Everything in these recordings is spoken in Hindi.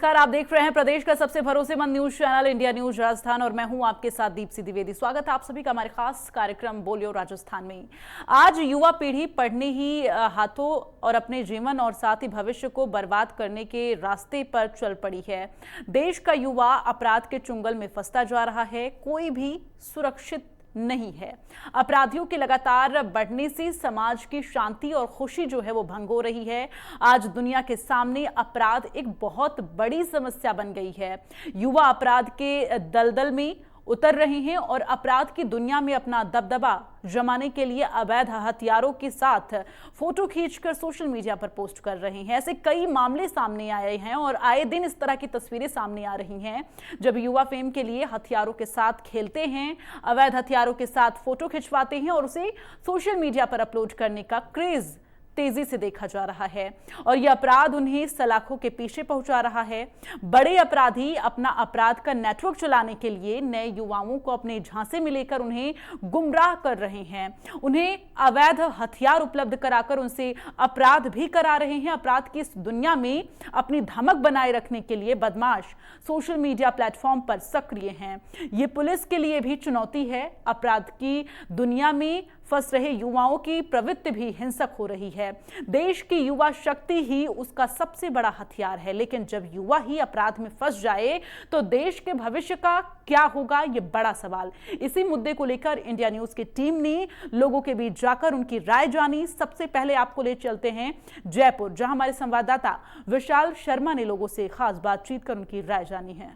नमस्कार, आप देख रहे हैं प्रदेश का सबसे भरोसेमंद news channel India news Rajasthan और मैं हूं आपके साथ दीप्ति द्विवेदी। स्वागत है आप सभी का हमारे खास कार्यक्रम बोलियो राजस्थान में। आज युवा पीढ़ी पढ़ने ही हाथों और अपने जीवन और साथ ही भविष्य को बर्बाद करने के रास्ते पर चल पड़ी है। देश का युवा अपराध के चुंगल में फंसता जा रहा है, कोई भी सुरक्षित नहीं है। अपराधियों के लगातार बढ़ने से समाज की शांति और खुशी जो है वो भंग हो रही है। आज दुनिया के सामने अपराध एक बहुत बड़ी समस्या बन गई है। युवा अपराध के दलदल में उतर रहे हैं और अपराध की दुनिया में अपना दबदबा जमाने के लिए अवैध हथियारों के साथ फोटो खींचकर सोशल मीडिया पर पोस्ट कर रहे हैं। ऐसे कई मामले सामने आए हैं और आए दिन इस तरह की तस्वीरें सामने आ रही हैं जब युवा फेम के लिए हथियारों के साथ खेलते हैं, अवैध हथियारों के साथ फोटो खिंचवाते हैं और उसे सोशल मीडिया पर अपलोड करने का क्रेज तेजी से देखा जा रहा है और यह अपराध उन्हें सलाखों के पीछे पहुंचा रहा है। बड़े अपराधी अपना अपराध का नेटवर्क चलाने के लिए नए युवाओं को अपने झांसे में लेकर उन्हें गुमराह कर रहे हैं, उन्हें अवैध हथियार उपलब्ध कराकर उनसे अपराध भी करा रहे हैं। अपराध की इस दुनिया में अपनी धमक बनाए रखने के लिए बदमाश सोशल मीडिया प्लेटफॉर्म पर सक्रिय हैं। ये पुलिस के लिए भी चुनौती है। अपराध की दुनिया में फंस रहे युवाओं की प्रवृत्ति भी हिंसक हो रही है। देश की युवा शक्ति ही उसका सबसे बड़ा हथियार है, लेकिन जब युवा ही अपराध में फंस जाए तो देश के भविष्य का क्या होगा, ये बड़ा सवाल। इसी मुद्दे को लेकर इंडिया न्यूज की टीम ने लोगों के बीच जाकर उनकी राय जानी। सबसे पहले आपको ले चलते हैं जयपुर, जहां हमारे संवाददाता विशाल शर्मा ने लोगों से खास बातचीत कर उनकी राय जानी है।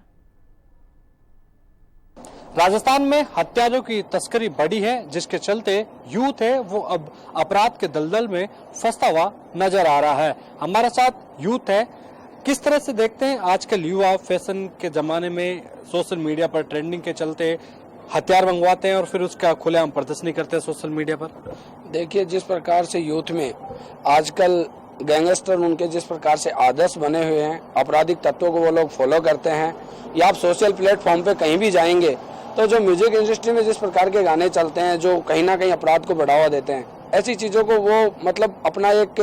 राजस्थान में हत्यारों की तस्करी बढ़ी है, जिसके चलते यूथ है वो अब अपराध के दलदल में फंसता हुआ नजर आ रहा है। हमारे साथ यूथ है, किस तरह से देखते हैं आजकल युवा फैशन के जमाने में सोशल मीडिया पर ट्रेंडिंग के चलते हथियार मंगवाते हैं और फिर उसका खुलेआम प्रदर्शनी करते हैं सोशल मीडिया पर। देखिए, जिस प्रकार से यूथ में आजकल गैंगस्टर उनके जिस प्रकार से आदर्श बने हुए हैं, आपराधिक तत्वों को वो लोग फॉलो करते हैं, या आप सोशल प्लेटफॉर्म पे कहीं भी जाएंगे तो जो म्यूजिक इंडस्ट्री में जिस प्रकार के गाने चलते हैं जो कहीं ना कहीं अपराध को बढ़ावा देते हैं, ऐसी चीजों को वो मतलब अपना एक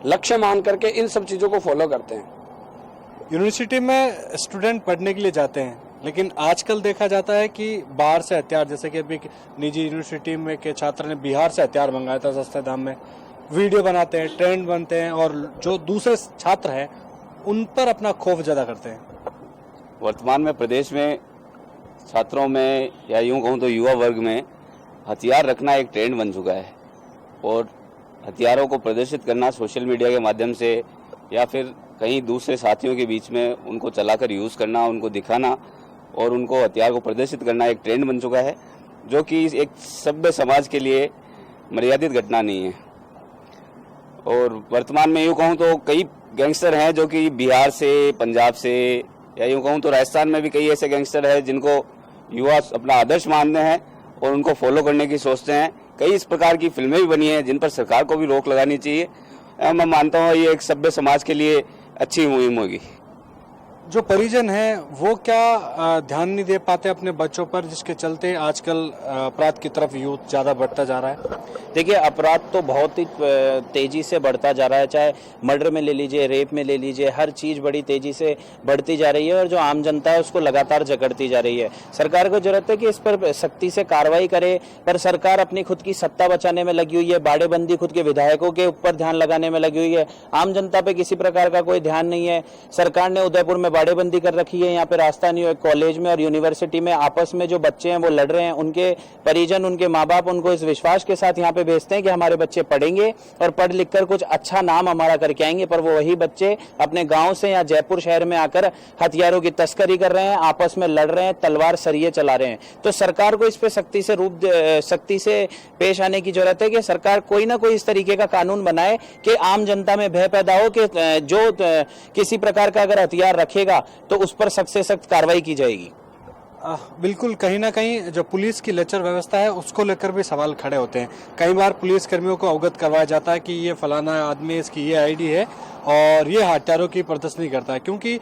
लक्ष्य मान करके इन सब चीजों को फॉलो करते हैं। यूनिवर्सिटी में स्टूडेंट पढ़ने के लिए जाते हैं, लेकिन आजकल देखा जाता है कि बाहर से हथियार, जैसे कि अभी निजी यूनिवर्सिटी में के छात्र ने बिहार से हथियार मंगाया था सस्ते दाम में, वीडियो बनाते हैं, ट्रेंड बनते हैं और जो दूसरे छात्र हैं उन पर अपना खौफ ज्यादा करते हैं। वर्तमान में प्रदेश में छात्रों में या यूं कहूं तो युवा वर्ग में हथियार रखना एक ट्रेंड बन चुका है और हथियारों को प्रदर्शित करना सोशल मीडिया के माध्यम से या फिर कहीं दूसरे साथियों के बीच में उनको चलाकर यूज करना, उनको दिखाना और उनको हथियार को प्रदर्शित करना एक ट्रेंड बन चुका है, जो कि एक सभ्य समाज के लिए मर्यादित घटना नहीं है। और वर्तमान में यूं कहूं तो कई गैंगस्टर हैं जो कि बिहार से, पंजाब से या यूं कहूं तो राजस्थान में भी कई ऐसे गैंगस्टर हैं जिनको युवा अपना आदर्श मानते हैं और उनको फॉलो करने की सोचते हैं। कई इस प्रकार की फिल्में भी बनी हैं जिन पर सरकार को भी रोक लगानी चाहिए। मैं मानता हूं ये एक सभ्य समाज के लिए अच्छी मुहिम होगी। जो परिजन है वो क्या ध्यान नहीं दे पाते अपने बच्चों पर, जिसके चलते आजकल अपराध की तरफ यूथ ज्यादा बढ़ता जा रहा है? देखिए, अपराध तो बहुत ही तेजी से बढ़ता जा रहा है, चाहे मर्डर में ले लीजिए, रेप में ले लीजिए, हर चीज बड़ी तेजी से बढ़ती जा रही है और जो आम जनता है उसको लगातार जकड़ती जा रही है। सरकार को जरूरत है कि इस पर सख्ती से कार्रवाई करे, पर सरकार अपनी खुद की सत्ता बचाने में लगी हुई है, बाड़ेबंदी खुद के विधायकों के ऊपर ध्यान लगाने में लगी हुई है, आम जनता पे किसी प्रकार का कोई ध्यान नहीं है। सरकार ने उदयपुर में बाड़ेबंदी कर रखी है, यहाँ पे राजस्थान कॉलेज में और यूनिवर्सिटी में आपस में जो बच्चे हैं वो लड़ रहे हैं, उनके परिजन, उनके माँ बाप उनको इस विश्वास के साथ यहाँ पे भेजते हैं कि हमारे बच्चे पढ़ेंगे और पढ़ लिख कर कुछ अच्छा नाम हमारा करके आएंगे, पर वो वही बच्चे अपने गांव से या जयपुर शहर में आकर हथियारों की तस्करी कर रहे हैं, आपस में लड़ रहे हैं, तलवार सरिये चला रहे हैं। तो सरकार को इस पे सख्ती से पेश आने की जरूरत है कि सरकार कोई ना कोई इस तरीके का कानून बनाए कि आम जनता में भय पैदा हो कि जो किसी प्रकार का अगर हथियार रखेगा तो उस पर सख्त से सख्त कार्रवाई की जाएगी। बिल्कुल, कहीं ना कहीं जो पुलिस की लेक्चर व्यवस्था है उसको लेकर भी सवाल खड़े होते हैं। कई बार पुलिस कर्मियों को अवगत करवाया जाता है कि ये फलाना आदमी, इसकी ये आईडी है और ये हथियारों की प्रदर्शनी करता है, क्योंकि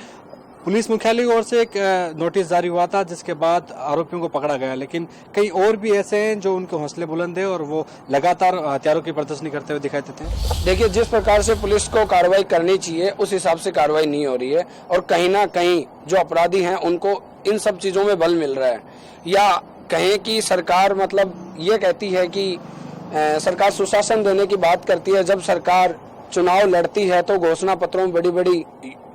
पुलिस मुख्यालय की ओर से एक नोटिस जारी हुआ था जिसके बाद आरोपियों को पकड़ा गया, लेकिन कई और भी ऐसे हैं जो उनके हौसले बुलंद है और वो लगातार हथियारों की प्रदर्शनी करते हुए दिखाई देते हैं। देखिए, जिस प्रकार से पुलिस को कार्रवाई करनी चाहिए उस हिसाब से कार्रवाई नहीं हो रही है और कहीं ना कहीं जो अपराधी हैं उनको इन सब चीजों में बल मिल रहा है। या कहें कि सरकार मतलब ये कहती है कि सरकार सुशासन देने की बात करती है, जब सरकार चुनाव लड़ती है तो घोषणा पत्रों में बड़ी बड़ी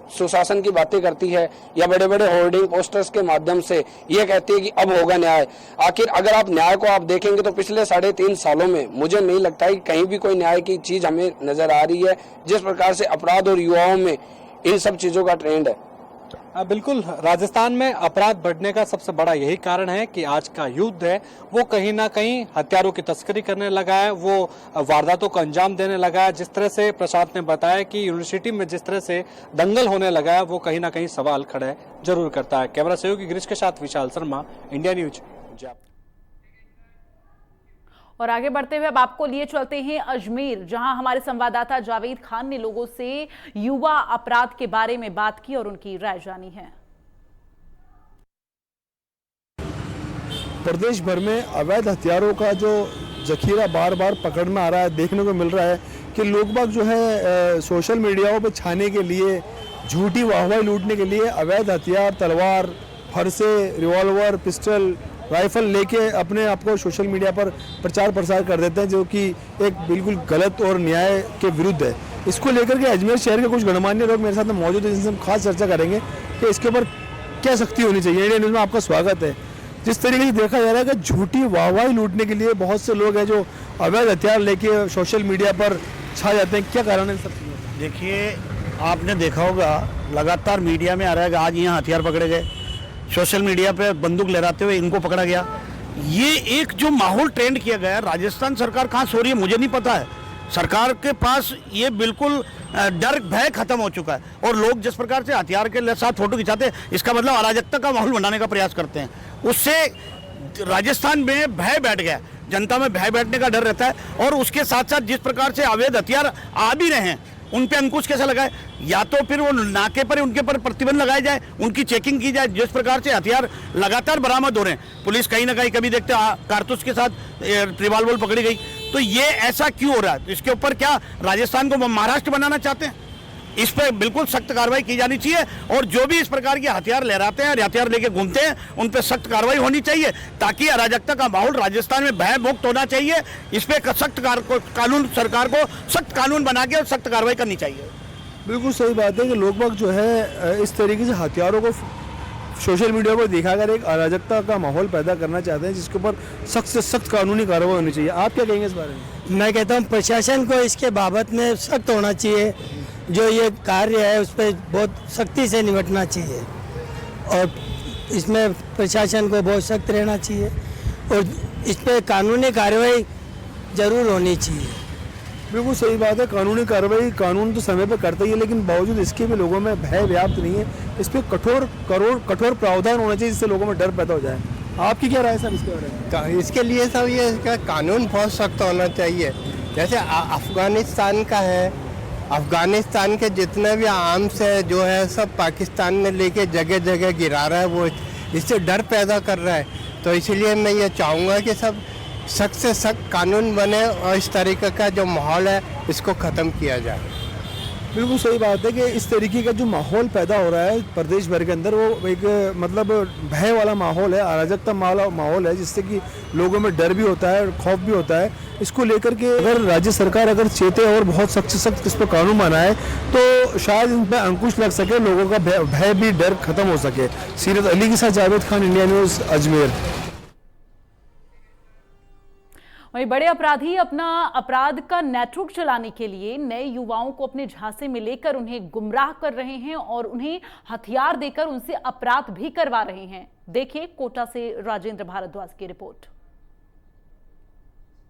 सुशासन की बातें करती है या बड़े बड़े होर्डिंग पोस्टर्स के माध्यम से ये कहती है कि अब होगा न्याय। आखिर अगर आप न्याय को आप देखेंगे तो पिछले 3.5 सालों में मुझे नहीं लगता कि कहीं भी कोई न्याय की चीज हमें नजर आ रही है। जिस प्रकार से अपराध और युवाओं में इन सब चीजों का ट्रेंड है। बिल्कुल, राजस्थान में अपराध बढ़ने का सबसे बड़ा यही कारण है कि आज का युद्ध है वो कहीं ना कहीं हथियारों की तस्करी करने लगा है, वो वारदातों को अंजाम देने लगा है। जिस तरह से प्रशांत ने बताया कि यूनिवर्सिटी में जिस तरह से दंगल होने लगा है वो कहीं ना कहीं सवाल खड़े जरूर करता है। कैमरा सहयोगी गिरीश के साथ विशाल शर्मा, इंडिया न्यूज, जयपुर। और आगे बढ़ते हुए अब आपको लिए चलते हैं अजमेर, जहां हमारे संवाददाता जावेद खान ने लोगों से युवा अपराध के बारे में बात की और उनकी राय जानी है। प्रदेश भर में अवैध हथियारों का जो जखीरा बार बार पकड़ में आ रहा है, देखने को मिल रहा है कि लोग बाग जो है सोशल मीडियाओं पे छाने के लिए, झूठी वाहवाही लूटने के लिए अवैध हथियार, तलवार, फरसे, रिवॉल्वर, पिस्टल, राइफल लेके अपने आप को सोशल मीडिया पर प्रचार प्रसार कर देते हैं, जो कि एक बिल्कुल गलत और न्याय के विरुद्ध है। इसको लेकर के अजमेर शहर के कुछ गणमान्य लोग मेरे साथ में मौजूद हैं जिनसे हम खास चर्चा करेंगे कि इसके ऊपर क्या सख्ती होनी चाहिए। इंडिया न्यूज़ में आपका स्वागत है। जिस तरीके से देखा जा रहा है कि झूठी वाहवाही लूटने के लिए बहुत से लोग हैं जो अवैध हथियार लेके सोशल मीडिया पर छा जाते हैं, क्या कारण है सब? देखिए, आपने देखा होगा लगातार मीडिया में आ रहा है कि आज यहाँ हथियार पकड़े गए, सोशल मीडिया पे बंदूक लहराते हुए इनको पकड़ा गया। ये एक जो माहौल ट्रेंड किया गया, राजस्थान सरकार कहाँ सो रही है मुझे नहीं पता है। सरकार के पास ये बिल्कुल डर भय खत्म हो चुका है और लोग जिस प्रकार से हथियार के साथ फोटो खिंचाते हैं, इसका मतलब अराजकता का माहौल बनाने का प्रयास करते हैं। उससे राजस्थान में भय बैठ गया, जनता में भय बैठने का डर रहता है। और उसके साथ साथ जिस प्रकार से अवैध हथियार आ भी रहे हैं उन पे अंकुश कैसे लगाए, या तो फिर वो नाके पर उनके पर प्रतिबंध लगाया जाए, उनकी चेकिंग की जाए। जिस प्रकार से हथियार लगातार बरामद हो रहे हैं, पुलिस कहीं ना कहीं कभी देखते कारतूस के साथ रिवॉल्वर पकड़ी गई, तो ये ऐसा क्यों हो रहा है? इसके ऊपर क्या राजस्थान को महाराष्ट्र बनाना चाहते हैं? इस पर बिल्कुल सख्त कार्रवाई की जानी चाहिए और जो भी इस प्रकार के हथियार लहराते हैं, हथियार लेके घूमते हैं, उन पर सख्त कार्रवाई होनी चाहिए ताकि अराजकता का माहौल राजस्थान में भय मुक्त होना चाहिए। इस पर सख्त कानून, सरकार को सख्त कानून बना के और सख्त कार्रवाई करनी चाहिए। बिल्कुल सही बात है कि लोग बाग जो है इस तरीके से हथियारों को सोशल मीडिया पर दिखाकर एक अराजकता का माहौल पैदा करना चाहते हैं, जिसके ऊपर सख्त से सख्त कानूनी कार्रवाई होनी चाहिए। आप क्या कहेंगे इस बारे में? मैं कहता हूँ प्रशासन को इसके बाबत में सख्त होना चाहिए। जो ये कार्य है उस पर बहुत सख्ती से निपटना चाहिए और इसमें प्रशासन को बहुत सख्त रहना चाहिए और इस पर कानूनी कार्रवाई जरूर होनी चाहिए। बिल्कुल सही बात है, कानूनी कार्रवाई कानून तो समय पर करता ही है, लेकिन बावजूद इसके भी लोगों में भय व्याप्त नहीं है। इस पर कठोर प्रावधान होना चाहिए जिससे लोगों में डर पैदा हो जाए। आपकी क्या राय है सर इसके बारे में? इसके लिए सब ये कानून बहुत सख्त होना चाहिए। जैसे अफगानिस्तान का है, अफगानिस्तान के जितने भी आर्म्स है जो है सब पाकिस्तान में लेके जगह जगह गिरा रहा है, वो इससे डर पैदा कर रहा है। तो इसलिए मैं ये चाहूँगा कि सब सख्त से सख्त कानून बने और इस तरीके का जो माहौल है इसको ख़त्म किया जाए। बिल्कुल सही बात है कि इस तरीके का जो माहौल पैदा हो रहा है प्रदेश भर के अंदर, वो एक मतलब भय वाला माहौल है, अराजकता वाला माहौल है, जिससे कि लोगों में डर भी होता है, खौफ भी होता है। इसको लेकर के अगर राज्य सरकार अगर चेते और बहुत सख्त से सख्त इस पर कानून बनाए तो शायद इन पर अंकुश लग सके, लोगों का भय भी डर खत्म हो सके। सीरत अली के साथ जावेद खान, इंडिया न्यूज़, अजमेर। वहीं बड़े अपराधी अपना अपराध का नेटवर्क चलाने के लिए नए युवाओं को अपने झांसे में लेकर उन्हें गुमराह कर रहे हैं और उन्हें हथियार देकर उनसे अपराध भी करवा रहे हैं। देखिए कोटा से राजेंद्र भारद्वाज की रिपोर्ट।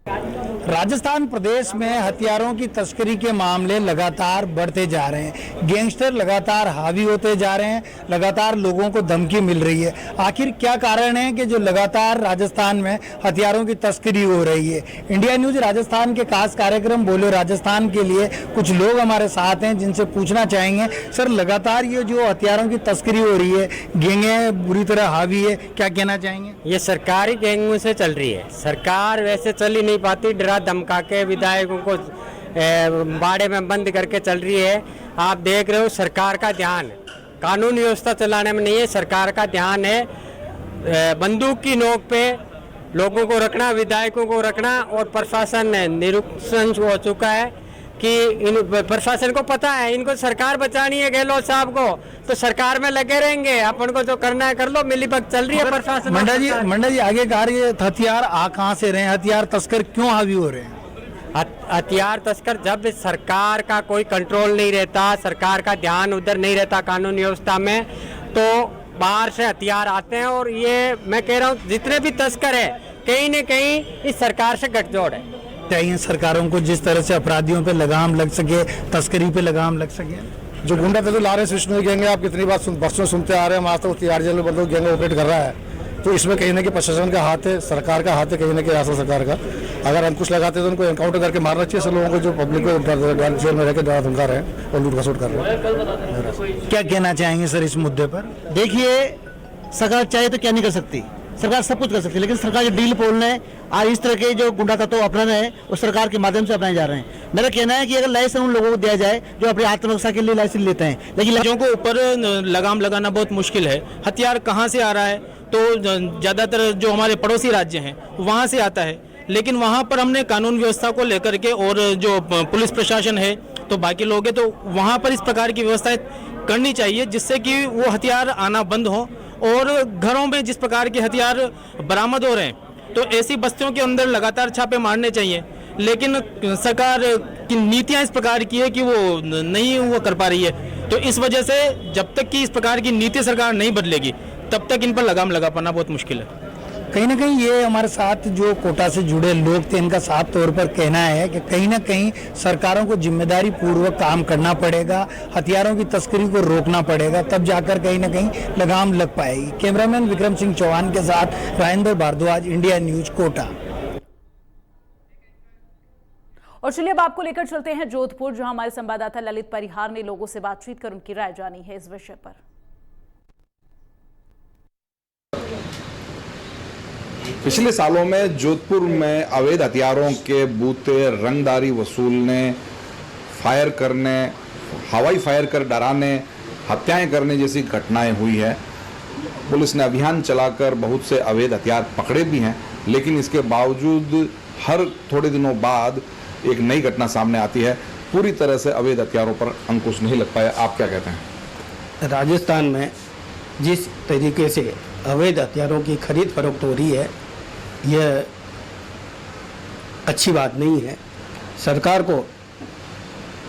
राजस्थान प्रदेश में हथियारों की तस्करी के मामले लगातार बढ़ते जा रहे हैं। गैंगस्टर लगातार हावी होते जा रहे हैं, लगातार लोगों को धमकी मिल रही है। आखिर क्या कारण है कि जो लगातार राजस्थान में हथियारों की तस्करी हो रही है? इंडिया न्यूज राजस्थान के खास कार्यक्रम बोलो राजस्थान के लिए कुछ लोग हमारे साथ हैं जिनसे पूछना चाहेंगे, सर लगातार ये जो हथियारों की तस्करी हो रही है, गैंगें बुरी तरह हावी है, क्या कहना चाहेंगे? ये सरकारी गैंगों से चल रही है। सरकार वैसे चल ही नहीं पाती, डरा धमका के विधायकों को बाड़े में बंद करके चल रही है। आप देख रहे हो सरकार का ध्यान कानून व्यवस्था चलाने में नहीं है, सरकार का ध्यान है बंदूक की नोक पे लोगों को रखना, विधायकों को रखना। और प्रशासन निरुत्साह हो चुका है कि इन प्रशासन को पता है इनको सरकार बचानी है गहलोत साहब को, तो सरकार में लगे रहेंगे। अपन को जो करना है कर लो, मिलीभगत चल रही है प्रशासन। मंडा जी आगे कहा रही है हथियार आ कहाँ से रहे हैं, हथियार तस्कर क्यों हावी हो रहे हैं? हथियार तस्कर जब सरकार का कोई कंट्रोल नहीं रहता, सरकार का ध्यान उधर नहीं रहता कानून व्यवस्था में, तो बाहर से हथियार आते हैं। और ये मैं कह रहा हूँ जितने भी तस्कर है कहीं न कहीं इस सरकार से गठजोड़ है। चाहिए सरकारों को जिस तरह से अपराधियों पे लगाम लग सके, तस्करी पे लगाम लग सके। जो गुंडा तत्व ला रहे विष्णु गैंग, आप कितनी बात बरसों सुनते आ रहे हैं, आज तक तिहाड़ जेल में बंदूक गैंग ऑपरेट कर रहा है। तो इसमें कहीं ना कहीं प्रशासन का हाथ है, सरकार का हाथ है, कहीं ना कहीं राजस्थान सरकार का। अगर अंकुश लगाते तो उनको एनकाउंटर करके मारना चाहिए सब लोगों को जो पब्लिक को जेल में रहकर डरा धमका रहे हैं और लूट खसोट कर रहे हैं। क्या कहना चाहेंगे सर इस मुद्दे पर? देखिए, सरकार चाहे तो क्या नहीं कर सकती, सरकार सब कुछ कर सकती है, लेकिन सरकार जो डील पोलने आज इस तरह के जो गुंडा तत्व अपनाए हैं वो सरकार के माध्यम से अपनाए जा रहे हैं। मेरा कहना है कि अगर लाइसेंस उन लोगों को दिया जाए जो अपनी आत्मरक्षा के लिए लाइसेंस लेते हैं, लेकिन लोगों को ऊपर लगाम लगाना बहुत मुश्किल है। हथियार कहाँ से आ रहा है तो ज़्यादातर जो हमारे पड़ोसी राज्य हैं वहाँ से आता है, लेकिन वहाँ पर हमने कानून व्यवस्था को लेकर के और जो पुलिस प्रशासन है तो बाकी लोग हैं, तो वहाँ पर इस प्रकार की व्यवस्थाएं करनी चाहिए जिससे कि वो हथियार आना बंद हो। और घरों में जिस प्रकार के हथियार बरामद हो रहे हैं तो ऐसी बस्तियों के अंदर लगातार छापे मारने चाहिए, लेकिन सरकार की नीतियां इस प्रकार की है कि वो नहीं वो कर पा रही है। तो इस वजह से जब तक कि इस प्रकार की नीति सरकार नहीं बदलेगी तब तक इन पर लगाम लगा पाना बहुत मुश्किल है। कहीं ना कहीं ये हमारे साथ जो कोटा से जुड़े लोग थे इनका साफ तौर पर कहना है कि कहीं ना कहीं सरकारों को जिम्मेदारी पूर्वक काम करना पड़ेगा, हथियारों की तस्करी को रोकना पड़ेगा, तब जाकर कहीं ना कहीं लगाम लग पाएगी। कैमरामैन विक्रम सिंह चौहान के साथ राजेंद्र भारद्वाज, इंडिया न्यूज, कोटा। और चलिए अब आपको लेकर चलते हैं जोधपुर, जहां हमारे संवाददाता ललित परिहार ने लोगों से बातचीत कर उनकी राय जानी है इस विषय पर। पिछले सालों में जोधपुर में अवैध हथियारों के बूते, रंगदारी वसूलने, फायर करने, हवाई फायर कर डराने, हत्याएं करने जैसी घटनाएं हुई है। पुलिस ने अभियान चलाकर बहुत से अवैध हथियार पकड़े भी हैं, लेकिन इसके बावजूद हर थोड़े दिनों बाद एक नई घटना सामने आती है। पूरी तरह से अवैध हथियारों पर अंकुश नहीं लग पाया। आप क्या कहते हैं? राजस्थान में जिस तरीके से अवैध हथियारों की खरीद फरोख्त हो रही है यह अच्छी बात नहीं है। सरकार को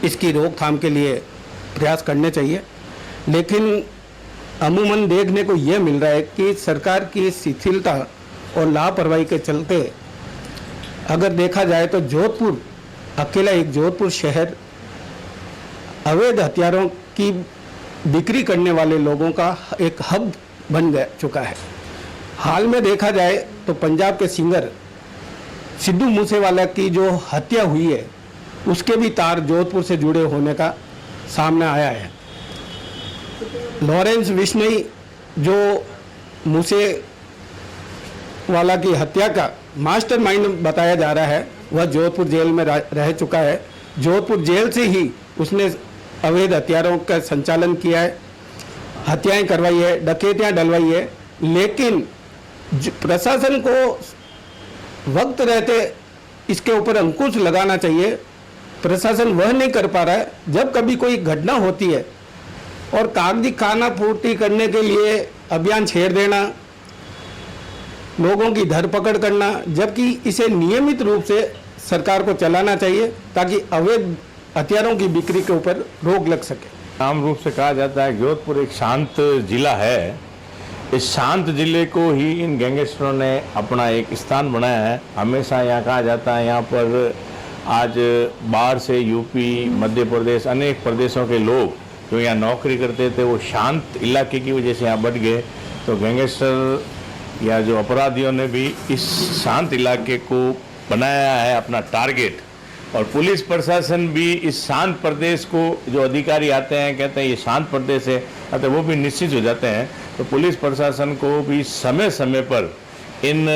इसकी रोकथाम के लिए प्रयास करने चाहिए, लेकिन अमूमन देखने को यह मिल रहा है कि सरकार की शिथिलता और लापरवाही के चलते अगर देखा जाए तो जोधपुर, अकेला एक जोधपुर शहर अवैध हथियारों की बिक्री करने वाले लोगों का एक हब बन चुका है। हाल में देखा जाए तो पंजाब के सिंगर सिद्धू मूसेवाला की जो हत्या हुई है उसके भी तार जोधपुर से जुड़े होने का सामने आया है। लॉरेंस बिश्नोई जो मूसेवाला की हत्या का मास्टरमाइंड बताया जा रहा है वह जोधपुर जेल में रह चुका है। जोधपुर जेल से ही उसने अवैध हथियारों का संचालन किया है, हत्याएं करवाई है, डकैतियां डलवाई है, लेकिन प्रशासन को वक्त रहते इसके ऊपर अंकुश लगाना चाहिए। प्रशासन वह नहीं कर पा रहा है। जब कभी कोई घटना होती है और कागजी खाना पूर्ति करने के लिए अभियान छेड़ देना, लोगों की धरपकड़ करना, जबकि इसे नियमित रूप से सरकार को चलाना चाहिए ताकि अवैध हथियारों की बिक्री के ऊपर रोक लग सके। आम रूप से कहा जाता है जोधपुर एक शांत जिला है, इस शांत जिले को ही इन गैंगस्टरों ने अपना एक स्थान बनाया है। हमेशा यहाँ कहा जाता है यहाँ पर आज बाहर से यूपी, मध्य प्रदेश, अनेक प्रदेशों के लोग जो यहाँ नौकरी करते थे वो शांत इलाके की वजह से यहाँ बढ़ गए। तो गैंगस्टर या जो अपराधियों ने भी इस शांत इलाके को बनाया है अपना टारगेट, और पुलिस प्रशासन भी इस शांत प्रदेश को, जो अधिकारी आते हैं कहते हैं ये शांत प्रदेश है, अतः वो भी निश्चित हो जाते हैं। तो पुलिस प्रशासन को भी समय समय पर इन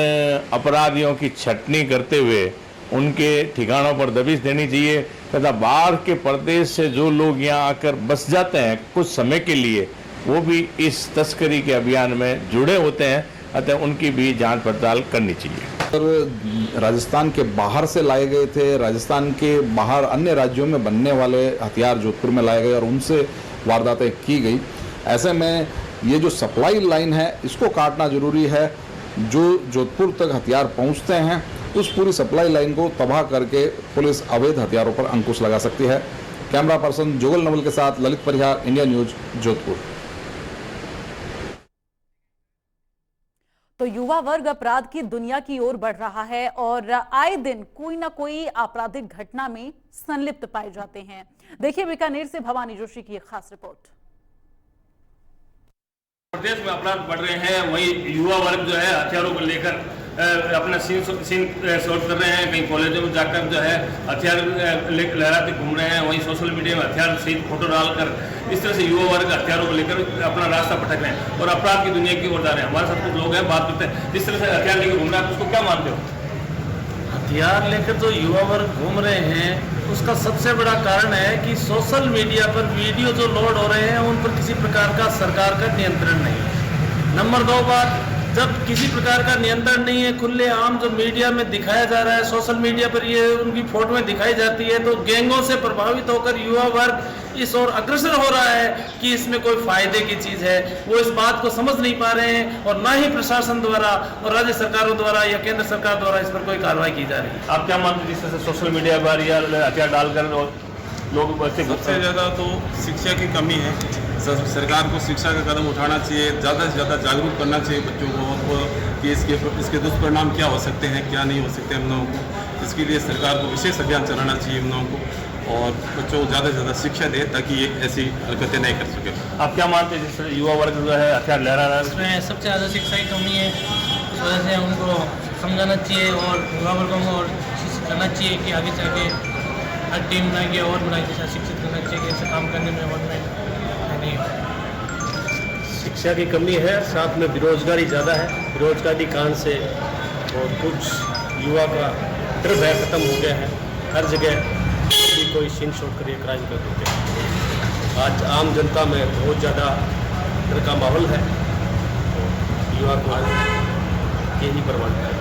अपराधियों की छटनी करते हुए उनके ठिकानों पर दबिश देनी चाहिए तथा बाहर के प्रदेश से जो लोग यहाँ आकर बस जाते हैं कुछ समय के लिए, वो भी इस तस्करी के अभियान में जुड़े होते हैं, अतः उनकी भी जांच पड़ताल करनी चाहिए। राजस्थान के बाहर से लाए गए थे, राजस्थान के बाहर अन्य राज्यों में बनने वाले हथियार जोधपुर में लाए गए और उनसे वारदातें की गई। ऐसे में ये जो सप्लाई लाइन है इसको काटना जरूरी है। जो जोधपुर तक हथियार पहुंचते हैं उस पूरी सप्लाई लाइन को तबाह करके पुलिस अवैध हथियारों पर अंकुश लगा सकती है। कैमरा पर्सन जोगल नवल के साथ ललित परिहार, इंडिया न्यूज, जोधपुर। तो युवा वर्ग अपराध की दुनिया की ओर बढ़ रहा है और आए दिन कोई ना कोई आपराधिक घटना में संलिप्त पाए जाते हैं। देखिए बीकानेर से भवानी जोशी की एक खास रिपोर्ट। प्रदेश में अपराध बढ़ रहे हैं, वहीं युवा वर्ग जो है हथियारों को लेकर अपना सीन शॉट कर रहे हैं। कहीं कॉलेजों में जाकर जो है हथियार लहराते घूम रहे हैं, वहीं सोशल मीडिया में हथियार सहित फोटो डालकर इस तरह से युवा वर्ग हथियारों को लेकर अपना रास्ता भटक रहे हैं और अपराध की दुनिया की ओर जा रहे हैं। हमारे साथ कुछ लोग हैं, बात करते हैं। जिस तरह से हथियार लेकर घूम रहे हैं उसको क्या मानते हो? हथियार लेकर जो युवा वर्ग घूम रहे हैं उसका सबसे बड़ा कारण है कि सोशल मीडिया पर वीडियो जो लोड हो रहे हैं उन पर किसी प्रकार का सरकार का नियंत्रण नहीं है। नंबर 2 बात, जब किसी प्रकार का नियंत्रण नहीं है, खुलेआम जो मीडिया में दिखाया जा रहा है, सोशल मीडिया पर ये उनकी फोटोएं दिखाई जाती है, तो गैंगों से प्रभावित होकर युवा वर्ग इस ओर अग्रसर हो रहा है कि इसमें कोई फायदे की चीज़ है। वो इस बात को समझ नहीं पा रहे हैं और ना ही प्रशासन द्वारा और राज्य सरकारों द्वारा या केंद्र सरकार द्वारा इस पर कोई कार्रवाई की जा रही है। आप क्या मानते हैं जिस तरह से सोशल मीडिया पर या हथियार डालकर और लोग बच्चे? सबसे ज़्यादा तो शिक्षा की कमी है। सरकार को शिक्षा का कदम उठाना चाहिए, ज़्यादा से ज़्यादा जागरूक करना चाहिए बच्चों को कि इसके दुष्परिणाम क्या हो सकते हैं, क्या नहीं हो सकते हम लोगों को। इसके लिए सरकार को विशेष अभियान चलाना चाहिए हम लोगों को और बच्चों को ज़्यादा से ज़्यादा शिक्षा दे ताकि ये ऐसी हरकतें नहीं कर सके। आप क्या मानते हैं जिस तरह युवा वर्ग जो है हथियार लहरा रहा है? इसमें सबसे ज़्यादा शिक्षा की कमी है, इस वजह से उनको समझाना चाहिए और युवा वर्गों को और शिक्षित करना चाहिए कि आगे से आगे हर टीम बना के और बना के शिक्षित करना चाहिए कि ऐसे काम करने में और नहीं। शिक्षा की कमी है, साथ में बेरोजगारी ज़्यादा है। बेरोजगारी कारण से और कुछ युवा का डर भय खत्म हो गया है। हर जगह कोई सीन शॉट करिए क्राइम कर देते हैं। आज आम जनता में बहुत ज़्यादा डर का माहौल है और युवा को यही परवाह है।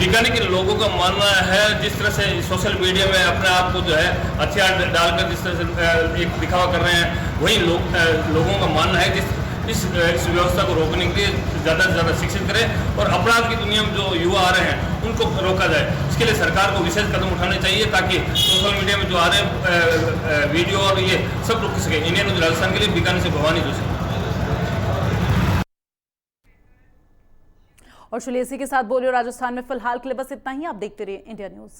बीकानेर के लोगों का मानना है जिस तरह से सोशल मीडिया में अपने आप को जो है हथियार डालकर जिस तरह से एक दिखावा कर रहे हैं, वही लोगों का मानना है इस व्यवस्था को रोकने के लिए ज़्यादा से ज़्यादा शिक्षित करें और अपराध की दुनिया में जो युवा आ रहे हैं उनको रोका जाए। इसके लिए सरकार को विशेष कदम उठाने चाहिए ताकि सोशल मीडिया में जो आ रहे हैं वीडियो और ये सब रुक सके। इंडिया न्यूज राजस्थान के लिए बीकानेर से भवानी जोशी। और चलिए इसी के साथ बोलियो राजस्थान में फिलहाल के लिए बस इतना ही। आप देखते रहिए इंडिया न्यूज।